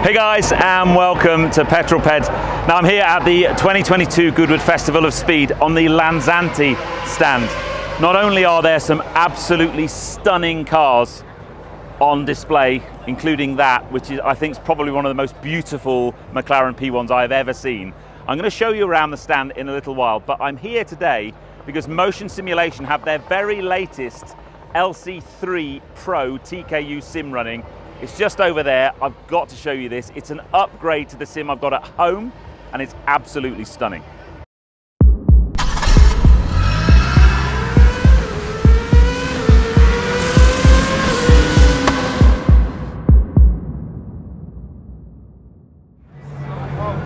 Hey guys, and welcome to Petrol Ped. Now I'm here at the 2022 Goodwood Festival of Speed on the Lanzante stand. Not only are there some absolutely stunning cars on display, including that, which is, I think, is probably one of the most beautiful McLaren P1s I've ever seen. I'm going to show you around the stand in a little while, but I'm here today because Motion Simulation have their very latest LC3 Pro TKU sim running. It's just over there. I've got to show you this. It's an upgrade to the sim I've got at home, and it's absolutely stunning.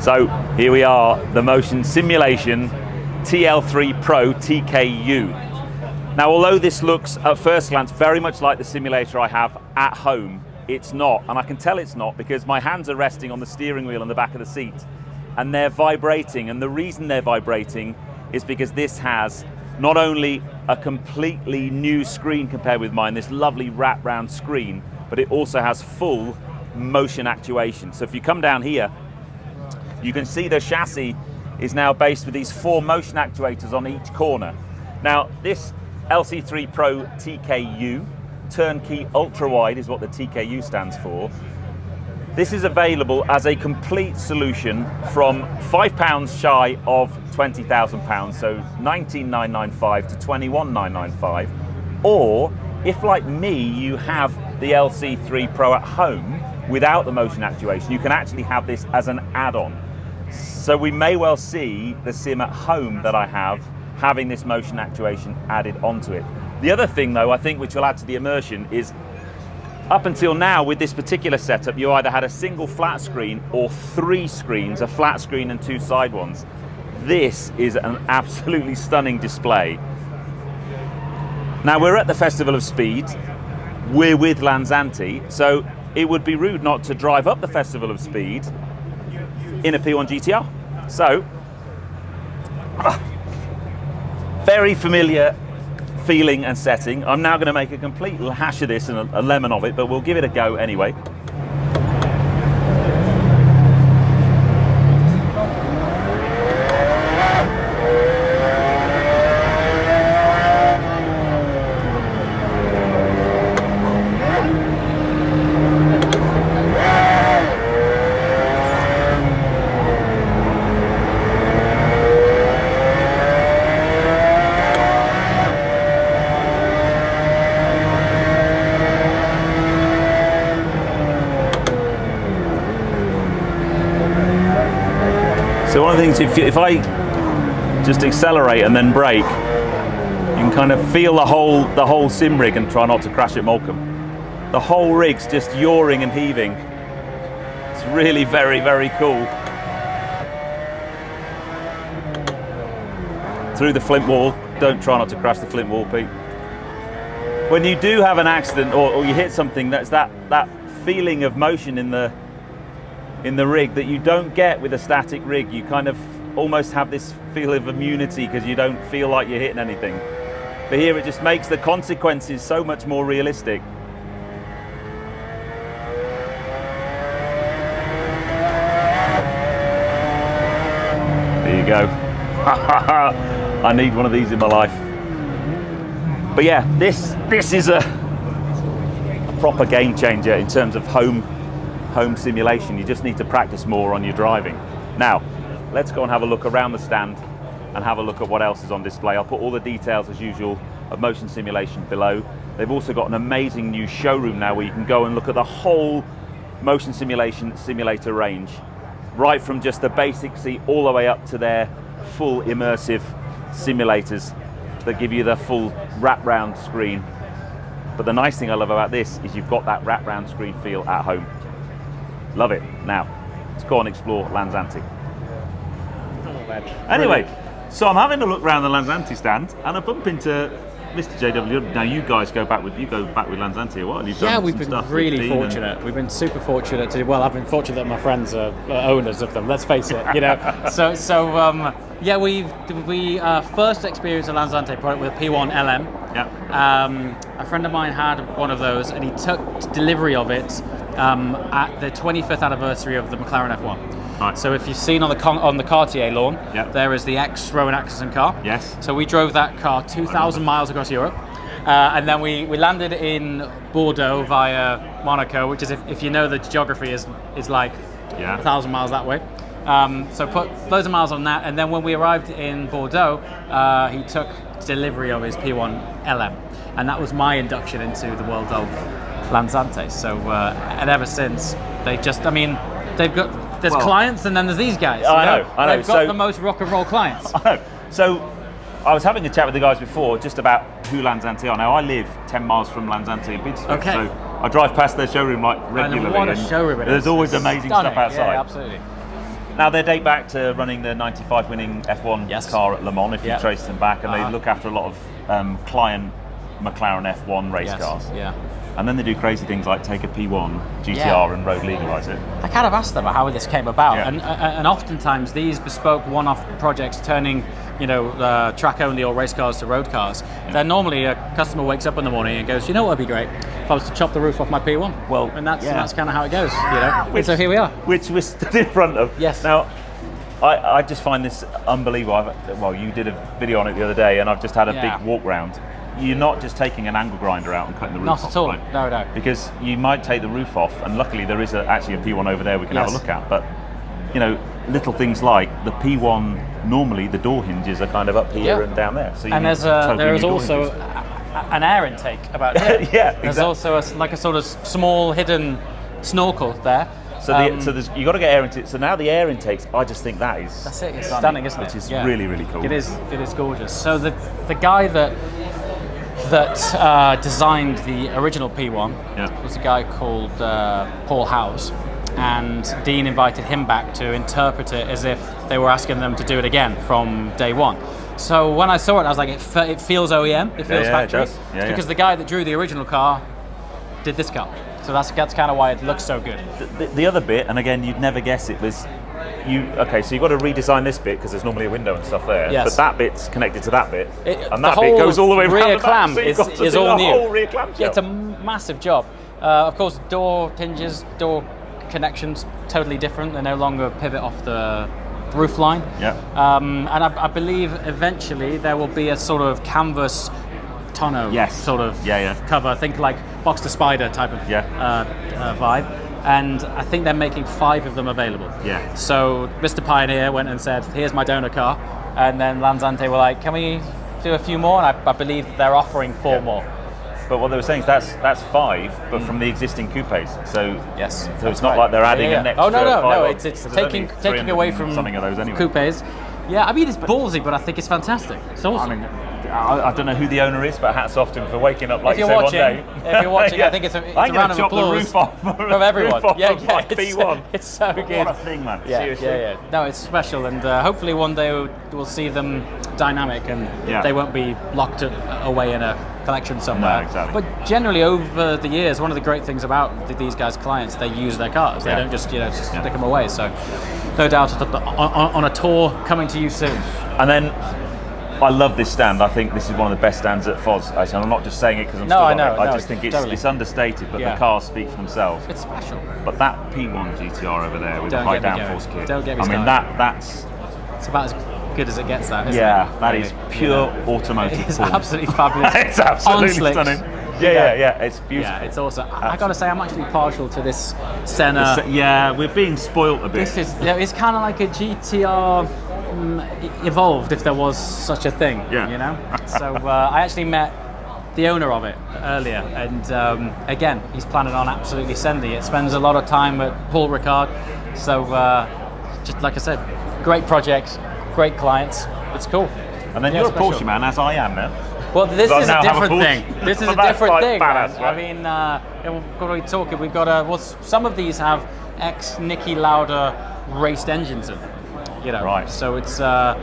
So here we are, the Motion Simulation TL3 Pro TKU. Now, although this looks at first glance very much like the simulator I have at home, it's not, and I can tell it's not because my hands are resting on the steering wheel on the back of the seat and they're vibrating, and the reason they're vibrating is because this has not only a completely new screen compared with mine, this lovely wrap-round screen, but it also has full motion actuation. So if you come down here, you can see the chassis is now based with these 4 motion actuators on each corner. Now, this LC3 Pro TKU, Turnkey Ultra Wide is what the TKU stands for. This is available as a complete solution from £5 shy of £20,000, so £19,995 to £21,995. Or if, like me, you have the LC3 Pro at home without the motion actuation, you can actually have this as an add-on. So we may well see the sim at home that I have having this motion actuation added onto it. The other thing, though, I think which will add to the immersion is, up until now with this particular setup, you either had a single flat screen or 3 screens, a flat screen and 2 side ones. This is an absolutely stunning display. Now, we're at the Festival of Speed, we're with Lanzante, so it would be rude not to drive up the Festival of Speed in a P1 GTR. So, very familiar feeling and setting. I'm now going to make a complete hash of this and a lemon of it, but we'll give it a go anyway. So one of the things, if I just accelerate and then brake, you can kind of feel the whole sim rig and try not to crash at Morecambe. The whole rig's just yawing and heaving. It's really very, very cool. Through the flint wall. Don't try not to crash the flint wall, Pete. When you do have an accident or you hit something, that's that feeling of motion in the rig that you don't get with a static rig. You kind of almost have this feel of immunity because you don't feel like you're hitting anything. But here it just makes the consequences so much more realistic. There you go. I need one of these in my life. But yeah, this is a proper game changer in terms of home simulation. You just need to practice more on your driving. Now, let's go and have a look around the stand and have a look at what else is on display. I'll put all the details, as usual, of Motion Simulation below. They've also got an amazing new showroom now where you can go and look at the whole Motion Simulation simulator range, right from just the basic seat all the way up to their full immersive simulators that give you the full wrap-round screen. But the nice thing I love about this is you've got that wrap-round screen feel at home. Love it. Now, let's go and explore Lanzante. Anyway, so I'm having a look around the Lanzante stand and I bump into Mr JWW. Now you guys go back with Lanzante a while. You've done we've been really fortunate. We've been super fortunate to. Well, I've been fortunate that my friends are owners of them. Let's face it, you know. Yeah, we first experienced a Lanzante product with a P1 LM. Yeah. A friend of mine had one of those, and he took delivery of it at the 25th anniversary of the McLaren F1. Right. So if you've seen on the Cartier lawn, Yep. there is the ex-Rowan Atkinson car. Yes. So we drove that car 2,000 miles across Europe. And then we landed in Bordeaux via Monaco, which is, if you know the geography, is like 1,000 miles that way. So put loads of miles on that, and then when we arrived in Bordeaux, he took delivery of his P1 LM, and that was my induction into the world of Lanzante. So and ever since, there's clients, and then there's these guys. I know. They've got the most rock and roll clients. I know. So I was having a chat with the guys before just about who Lanzante are. Now I live 10 miles from Lanzante in Bidsford, Okay. so I drive past their showroom like regularly. And what a showroom it is. There's always amazing Stunning. stuff outside. Yeah, absolutely. Now they date back to running the 95 winning F1 Yes. car at Le Mans, if you Yeah. trace them back, and they look after a lot of client McLaren F1 race cars. Yeah. And then they do crazy things like take a P1 GTR and road legalise it. I kind of asked them how this came about, Yeah. and oftentimes these bespoke one-off projects turning, track-only or race cars to road cars. Then normally a customer wakes up in the morning and goes, you know what would be great if I was to chop the roof off my P1. Well, and that's yeah. kind of how it goes, And so here we are. Which we're stood in front of. Yes. Now, I just find this unbelievable. You did a video on it the other day, and I've just had a Yeah. big walk round. You're not just taking an angle grinder out and cutting the roof Not off. at all. Right? No. Because you might take the roof off, and luckily there is actually a P1 over there we can have a Yes. look at. But little things like the P1, normally the door hinges are kind of up here Yeah. and down there. So you And need totally there is new door also hinges. an air intake about here. Yeah, There's exactly. also a sort of small hidden snorkel there. So you got to get air intake. So now the air intakes, I just think that is That's it. It's stunning, isn't it? Which is Yeah. really, really cool. It is gorgeous. So the guy that designed the original P1 was a guy called Paul Howes, and Dean invited him back to interpret it as if they were asking them to do it again from day one. So when I saw it, I was like, it feels OEM, it feels factory. It does. Yeah, It's because the guy that drew the original car did this car. So that's kind of why it looks so good. The other bit, and again, you'd never guess it, was so you've got to redesign this bit because there's normally a window and stuff there. Yes. But that bit's connected to that bit, and the that bit whole goes all the way around rear the back, clam so you've got to is do all the new. whole rear clam Yeah, it's a shell. massive job. Of course, door hinges, door connections, totally different. They no longer pivot off the roof line. Yeah. And I believe eventually there will be a sort of canvas tonneau sort of cover. Think like Boxster Spider type of vibe. And I think they're making 5 of them available. Yeah. So Mr. Pioneer went and said, here's my donor car. And then Lanzante were like, can we do a few more? And I believe they're offering 4 more. But what they were saying is that's 5, but from the existing coupes. So Yes. so it's not like they're adding an extra. Oh no, 5 on, it's because there's taking only taking away 300 from something of those anyway. coupes. Yeah, I mean it's ballsy, but I think it's fantastic. It's awesome. I mean, I don't know who the owner is, but hats off to him for waking up like if you're you said watching, one day. if you're watching, I think it's a I'm round of chop the applause roof off from everyone. Roof off Yeah, of my P1. It's so good. What a thing, man. Yeah, Seriously. yeah. No, it's special, and hopefully one day we'll see them dynamic, and they won't be locked away in a collection somewhere. No, exactly. But generally, over the years, one of the great things about these guys' clients, they use their cars. They don't just stick them away. So, no doubt on a tour coming to you soon. And then I love this stand. I think this is one of the best stands at FOS. Actually, I'm not just saying it because I'm still on it. I just think it's understated, but the cars speak for themselves. It's special. But that P1 GTR over there with the Don't high get me downforce going. kit. Don't get me I mean, started. that's It's about as good as it gets. That isn't yeah, it? that Really, is pure automotive. It's form. absolutely fabulous. It's absolutely On slicks. stunning. Yeah. It's beautiful. Yeah, it's awesome. I got to say, I'm actually partial to this Senna. Yeah, we're being spoilt a bit. This is, it's kind of like a GTR evolved, if there was such a thing. Yeah. So I actually met the owner of it earlier, and again, he's planning on absolutely sending it. Spends a lot of time at Paul Ricard. So just like I said, great projects, great clients. It's cool. And then you're a Porsche man, as I am now. Well, this I is now a have a different Porsche. thing. This is a That's different like thing. badass, Man. right? I mean, what are we talking? We've got some of these have ex-Niki Lauda raced engines in. Right. So it's I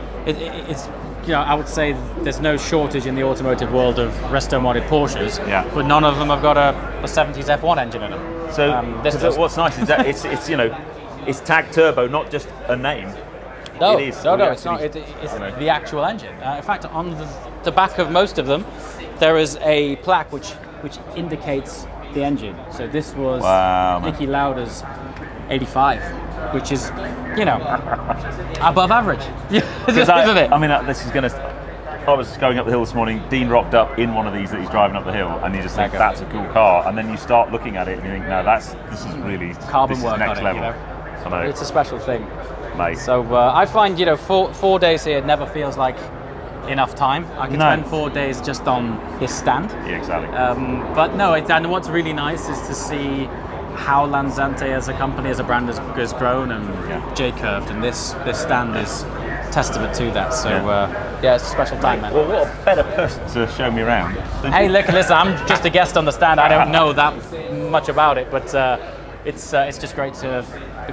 would say there's no shortage in the automotive world of resto-modded Porsches. Yeah. But none of them have got a 70s F1 engine in them. So what's nice is that it's it's tag turbo, not just a name. No, it is. no, it's not. It's the actual engine. In fact, on the back of most of them, there is a plaque which indicates the engine. So this was Wow, man. Niki Lauda's 85, which is, you know, above average, isn't it? I mean, this is going to. I was going up the hill this morning. Dean rocked up in one of these that he's driving up the hill, and you just think that's a cool car. And then you start looking at it, and you think, no, this is really carbon this work is next on it, level. you know? I know. It's a special thing, mate. So I find, you know, four days here never feels like enough time. I can spend 4 days just on this stand. Yeah, exactly. But no, and what's really nice is to see how Lanzante as a company, as a brand has grown and J-curved, and this stand is testament to that. So yeah, it's a special time, man. Well, what a better person to show me around. Hey, look, listen, I'm just a guest on the stand. I don't know that much about it, but it's just great to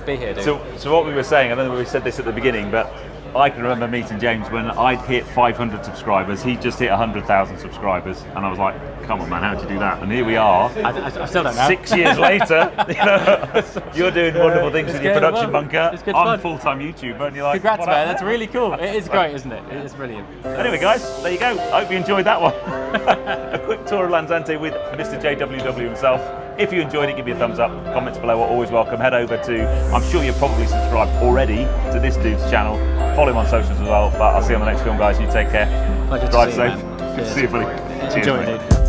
be here, dude. So what we were saying, I don't know if we said this at the beginning, but I can remember meeting James when I'd hit 500 subscribers. He just hit 100,000 subscribers, and I was like, "Come on, man, how'd you do that?" And here we are. I still don't know. 6 years later, you know, you're doing wonderful things with your production bunker. It's good I'm fun. full-time YouTuber, and you're like, "Congrats, what man! happened?" That's really cool. It is great, isn't it? It is brilliant. Anyway, guys, there you go. I hope you enjoyed that one. A quick tour of Lanzante with Mr JWW himself. If you enjoyed it, give me a thumbs up. Comments below are always welcome. Head over to, I'm sure you're probably subscribed already to this dude's channel. Follow him on socials as well. But I'll see you on the next film, guys. You take care. Pleasure to Drive see you, safe. man. Good to see you, buddy. Cheers, Enjoy, mate. dude.